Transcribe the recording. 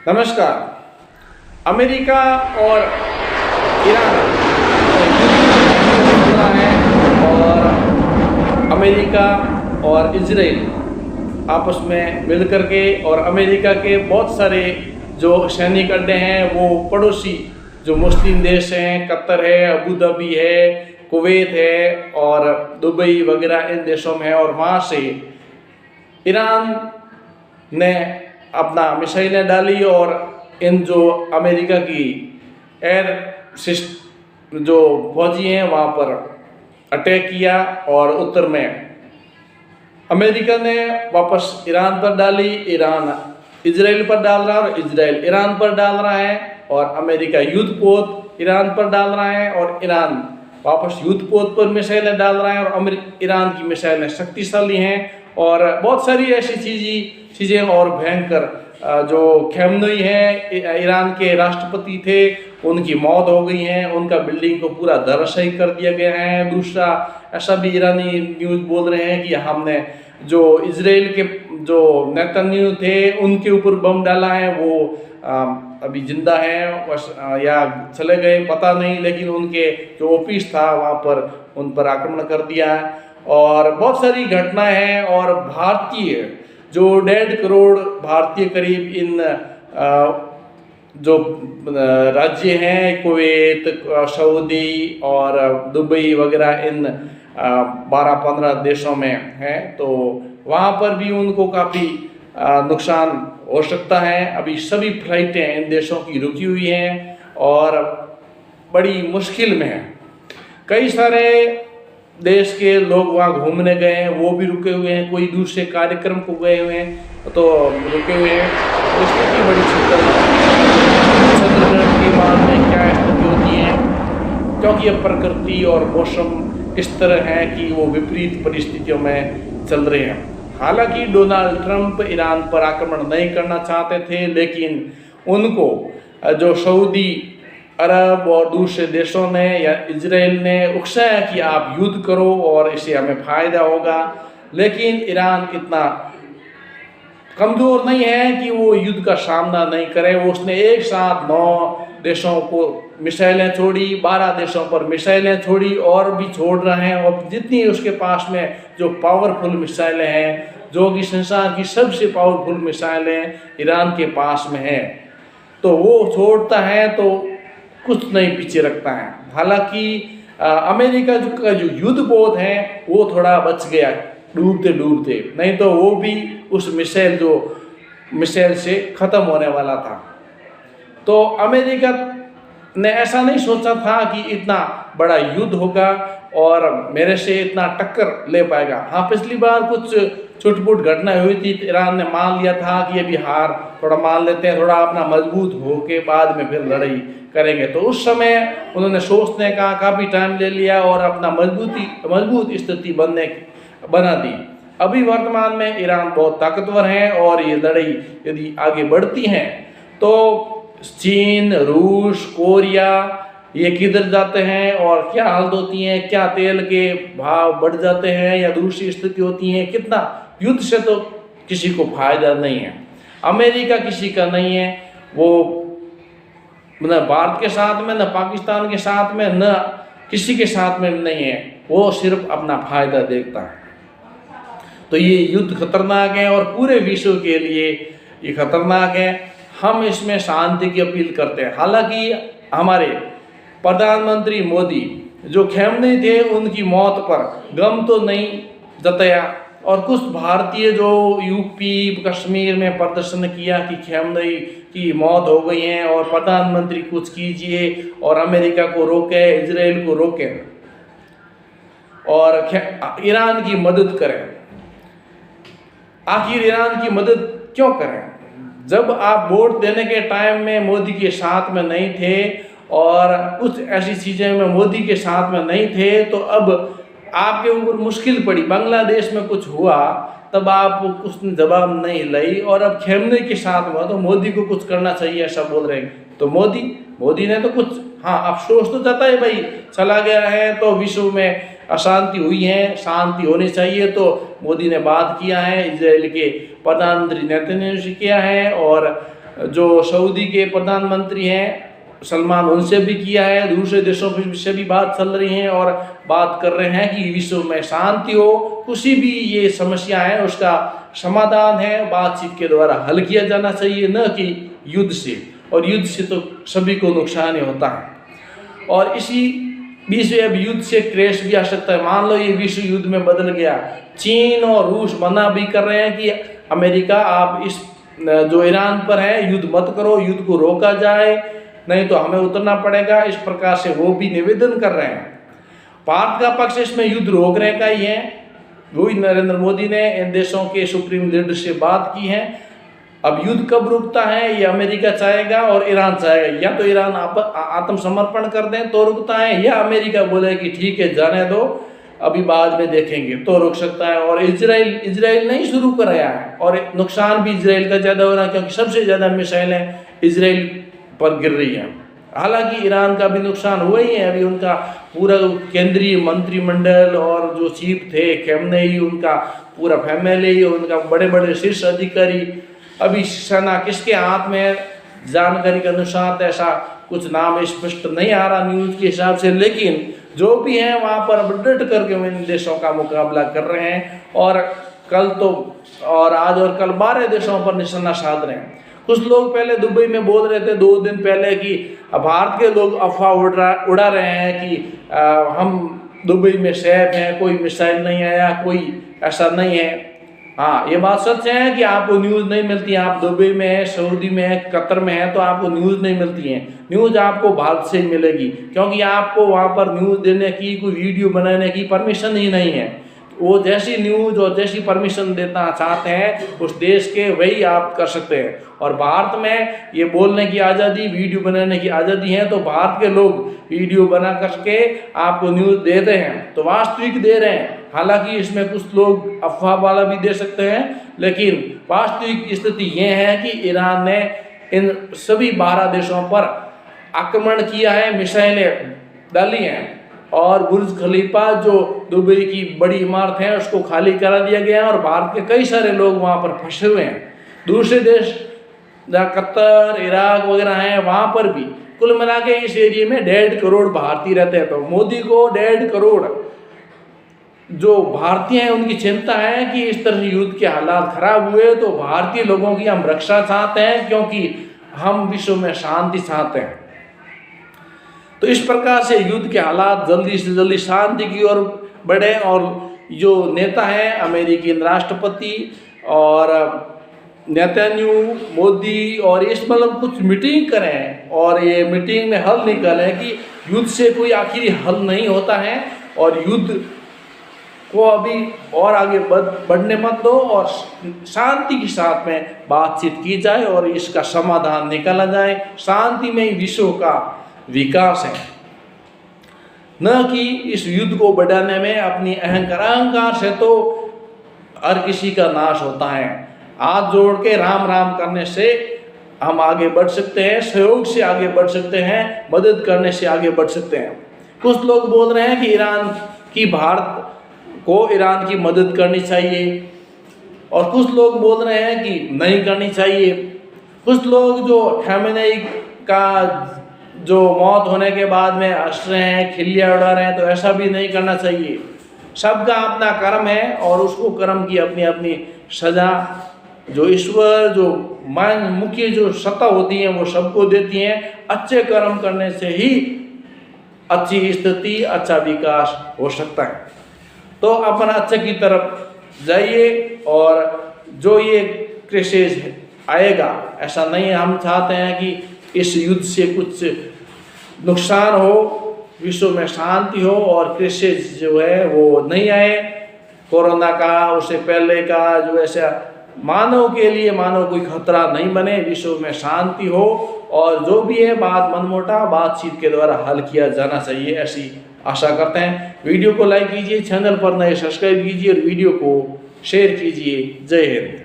नमस्कार। अमेरिका और ईरान चल रहा है और अमेरिका और इजराइल आपस में मिलकर के और अमेरिका के बहुत सारे जो सैनिक अड्डे हैं वो पड़ोसी जो मुस्लिम देश हैं, कतर है, अबू धाबी है, कुवैत है और दुबई वगैरह इन देशों में है। और वहाँ से ईरान ने अपना मिसाइलें डाली और इन जो अमेरिका की एयर जो फौजी हैं वहाँ पर अटैक किया और उत्तर में अमेरिका ने वापस ईरान पर डाली, ईरान इजराइल पर डाल रहा है और इजराइल ईरान पर डाल रहा है और अमेरिका युद्धपोत ईरान पर डाल रहा है और ईरान वापस युद्धपोत पर मिसाइलें डाल रहा है और ईरान की मिसाइलें शक्तिशाली हैं। और बहुत सारी ऐसी चीज़ें और भयंकर जो खamenei हैं, ईरान के राष्ट्रपति थे, उनकी मौत हो गई है, उनका बिल्डिंग को पूरा धराशायी कर दिया गया है। दूसरा ऐसा भी ईरानी न्यूज़ बोल रहे हैं कि हमने जो इजराइल के जो नेतन्याहू थे उनके ऊपर बम डाला है, वो अभी जिंदा हैं या चले गए पता नहीं, लेकिन उनके जो ऑफिस था वहाँ पर उन पर आक्रमण कर दिया है। और बहुत सारी घटनाएं हैं और भारतीय जो 1.5 करोड़ भारतीय करीब इन जो राज्य हैं कुवैत, सऊदी और दुबई वगैरह इन 12-15 देशों में हैं, तो वहाँ पर भी उनको काफ़ी नुकसान हो सकता है। अभी सभी फ्लाइटें इन देशों की रुकी हुई हैं और बड़ी मुश्किल में हैं। कई सारे देश के लोग वहाँ घूमने गए हैं, वो भी रुके हुए हैं, कोई दूसरे कार्यक्रम को गए हुए हैं तो रुके हुए हैं। तो स्थिति बड़ी चंद्रग्रहण के बाद में क्या स्थिति होती है, क्योंकि अब प्रकृति और मौसम इस तरह है कि वो विपरीत परिस्थितियों में चल रहे हैं। हालांकि डोनाल्ड ट्रंप ईरान पर आक्रमण नहीं करना चाहते थे, लेकिन उनको जो सऊदी अरब और दूसरे देशों ने या इजराइल ने उकसाया कि आप युद्ध करो और इससे हमें फ़ायदा होगा। लेकिन ईरान इतना कमज़ोर नहीं है कि वो युद्ध का सामना नहीं करे। वो उसने एक साथ 9 देशों को मिसाइलें छोड़ी, 12 देशों पर मिसाइलें छोड़ी और भी छोड़ रहे हैं। और जितनी उसके पास में जो पावरफुल मिसाइलें हैं, जो कि संसार की सबसे पावरफुल मिसाइलें ईरान के पास में हैं, तो वो छोड़ता है तो कुछ नहीं पीछे रखता है। हालांकि अमेरिका का जो युद्धपोत है वो थोड़ा बच गया डूबते डूबते, नहीं तो वो भी उस मिसाइल से ख़त्म होने वाला था। तो अमेरिका ने ऐसा नहीं सोचा था कि इतना बड़ा युद्ध होगा और मेरे से इतना टक्कर ले पाएगा। हाँ, पिछली बार कुछ छुटपुट घटनाएं हुई थी, ईरान ने मान लिया था कि अभी हार थोड़ा मान लेते हैं, थोड़ा अपना मजबूत हो के बाद में फिर लड़ाई करेंगे। तो उस समय उन्होंने सोचने का काफ़ी टाइम ले लिया और अपना मजबूत स्थिति बना दी। अभी वर्तमान में ईरान बहुत ताकतवर है और ये लड़ाई यदि आगे बढ़ती हैं तो चीन, रूस, कोरिया ये किधर जाते हैं और क्या हालत होती हैं, क्या तेल के भाव बढ़ जाते हैं या दूसरी स्थिति होती है, कितना युद्ध से तो किसी को फायदा नहीं है। अमेरिका किसी का नहीं है, वो न भारत के साथ में, न पाकिस्तान के साथ में, न किसी के साथ में नहीं है, वो सिर्फ अपना फायदा देखता है। तो ये युद्ध खतरनाक है और पूरे विश्व के लिए ये खतरनाक है। हम इसमें शांति की अपील करते हैं। हालांकि हमारे प्रधानमंत्री मोदी जो खamenei थे उनकी मौत पर गम तो नहीं जताया और कुछ भारतीय जो यूपी कश्मीर में प्रदर्शन किया कि खamenei की मौत हो गई है और प्रधानमंत्री कुछ कीजिए और अमेरिका को रोके, इजराइल को रोके और ईरान की मदद करें। आखिर ईरान की मदद क्यों करें? जब आप वोट देने के टाइम में मोदी के साथ में नहीं थे और कुछ ऐसी चीज़ें में मोदी के साथ में नहीं थे, तो अब आपके ऊपर मुश्किल पड़ी। बांग्लादेश में कुछ हुआ तब आप कुछ जवाब नहीं लाई और अब खamenei के साथ हुआ तो मोदी को कुछ करना चाहिए ऐसा बोल रहे हैं। तो मोदी ने तो कुछ अफसोस तो जताए, भाई चला गया है तो विश्व में अशांति हुई है, शांति होनी चाहिए। तो मोदी ने बात किया है, इजराइल के प्रधानमंत्री नेतन्याहू से किया है और जो सऊदी के प्रधानमंत्री हैं सलमान, उनसे भी किया है, दूसरे देशों से भी बात चल रही है और बात कर रहे हैं कि विश्व में शांति हो, किसी भी ये समस्या है उसका समाधान है बातचीत के द्वारा हल किया जाना चाहिए, न कि युद्ध से। और युद्ध से तो सभी को नुकसान ही होता है। और इसी बीच में अब युद्ध से क्रैश भी आ सकता है। मान लो ये विश्व युद्ध में बदल गया, चीन और रूस मना भी कर रहे हैं कि अमेरिका आप इस जो ईरान पर है युद्ध मत करो, युद्ध को रोका जाए, नहीं तो हमें उतरना पड़ेगा। इस प्रकार से वो भी निवेदन कर रहे हैं। भारत का पक्ष इसमें युद्ध रोकने का ही है। वही नरेंद्र मोदी ने इन देशों के सुप्रीम लीडर से बात की है। अब युद्ध कब रुकता है ये अमेरिका चाहेगा और ईरान चाहेगा। या तो ईरान आत्मसमर्पण कर दें तो रुकता है, या अमेरिका बोले कि ठीक है जाने दो, अभी बाद में देखेंगे, तो रुक सकता है। और इजराइल नहीं शुरू कराया है और नुकसान भी इजराइल का ज़्यादा हो रहा है, क्योंकि सबसे ज़्यादा मिसाइलें इजराइल पर गिर रही हैं। हालांकि ईरान का भी नुकसान हुआ ही है। अभी उनका पूरा केंद्रीय मंत्रिमंडल और जो चीफ थे खेमनेई, उनका पूरा फैमिली, उनका बड़े बड़े शीर्ष अधिकारी, अभी सेना किसके हाथ में है जानकारी के अनुसार ऐसा कुछ नाम स्पष्ट नहीं आ रहा न्यूज़ के हिसाब से, लेकिन जो भी है वहाँ पर डट करके इन देशों का मुकाबला कर रहे हैं। और कल तो और आज और कल 12 देशों पर निशाना साध रहे हैं। कुछ लोग पहले दुबई में बोल रहे थे 2 दिन पहले कि भारत के लोग अफवाह उड़ा रहे हैं कि हम दुबई में सेफ हैं, कोई मिसाइल नहीं आया, कोई ऐसा नहीं है। हाँ, ये बात सच है कि आपको न्यूज़ नहीं मिलती। आप दुबई में है, सऊदी में है, कतर में है, तो आपको न्यूज़ नहीं मिलती है। न्यूज़ आपको भारत से ही मिलेगी, क्योंकि आपको वहाँ पर न्यूज़ देने की, कोई वीडियो बनाने की परमिशन ही नहीं है। वो जैसी न्यूज़ और जैसी परमिशन देना चाहते हैं उस देश के, वही आप कर सकते हैं। और भारत में ये बोलने की आज़ादी, वीडियो बनाने की आज़ादी है, तो भारत के लोग वीडियो बना करके आपको न्यूज़ दे रहे हैं, तो वास्तविक दे रहे हैं। हालांकि इसमें कुछ लोग अफवाह वाला भी दे सकते हैं, लेकिन वास्तविक स्थिति ये है कि ईरान ने इन सभी 12 देशों पर आक्रमण किया है, मिसाइलें डाली हैं, और बुर्ज खलीफा जो दुबई की बड़ी इमारत है उसको खाली करा दिया गया है, और भारत के कई सारे लोग वहाँ पर फंसे हुए हैं। दूसरे देश जहाँ कतर, इराक वगैरह हैं वहाँ पर भी कुल मिला के इस एरिया में 1.5 करोड़ भारतीय रहते हैं। तो मोदी को 1.5 करोड़ जो भारतीय हैं उनकी चिंता है कि इस तरह युद्ध के हालात खराब हुए तो भारतीय लोगों की हम रक्षा चाहते हैं, क्योंकि हम विश्व में शांति चाहते हैं। तो इस प्रकार से युद्ध के हालात जल्दी से जल्दी शांति की ओर बढ़े, और जो नेता हैं अमेरिकी राष्ट्रपति और नेतन्याहू, मोदी, और इस मतलब कुछ मीटिंग करें और ये मीटिंग में हल निकालें कि युद्ध से कोई आखिरी हल नहीं होता है, और युद्ध को अभी और आगे बढ़ने मत दो, और शांति के साथ में बातचीत की जाए और इसका समाधान निकाला जाए। शांति में ही विश्व का विकास है, न कि इस युद्ध को बढ़ाने में। अपनी अहंकार से तो हर किसी का नाश होता है। हाथ जोड़ के राम राम करने से हम आगे बढ़ सकते हैं, सहयोग से आगे बढ़ सकते हैं, मदद करने से आगे बढ़ सकते हैं। कुछ लोग बोल रहे हैं कि भारत को ईरान की मदद करनी चाहिए, और कुछ लोग बोल रहे हैं कि नहीं करनी चाहिए। कुछ लोग जो खamenei का जो मौत होने के बाद में हंस रहे हैं, खिल्लियाँ उड़ा रहे हैं, तो ऐसा भी नहीं करना चाहिए। सबका अपना कर्म है, और उसको कर्म की अपनी अपनी सजा जो ईश्वर, जो मुख्य जो सत्ता होती है वो सबको देती हैं। अच्छे कर्म करने से ही अच्छी स्थिति, अच्छा विकास हो सकता है। तो अपन अच्छे की तरफ जाइए, और जो ये क्राइसिस आएगा, ऐसा नहीं हम चाहते हैं कि इस युद्ध से कुछ नुकसान हो, विश्व में शांति हो और क्राइसिस जो है वो नहीं आए। कोरोना का, उससे पहले का जो ऐसा मानव के लिए मानव कोई खतरा नहीं बने, विश्व में शांति हो, और जो भी है मनमुटाव बातचीत के द्वारा हल किया जाना चाहिए, ऐसी आशा करते हैं। वीडियो को लाइक कीजिए, चैनल पर नए सब्सक्राइब कीजिए और वीडियो को शेयर कीजिए। जय हिंद।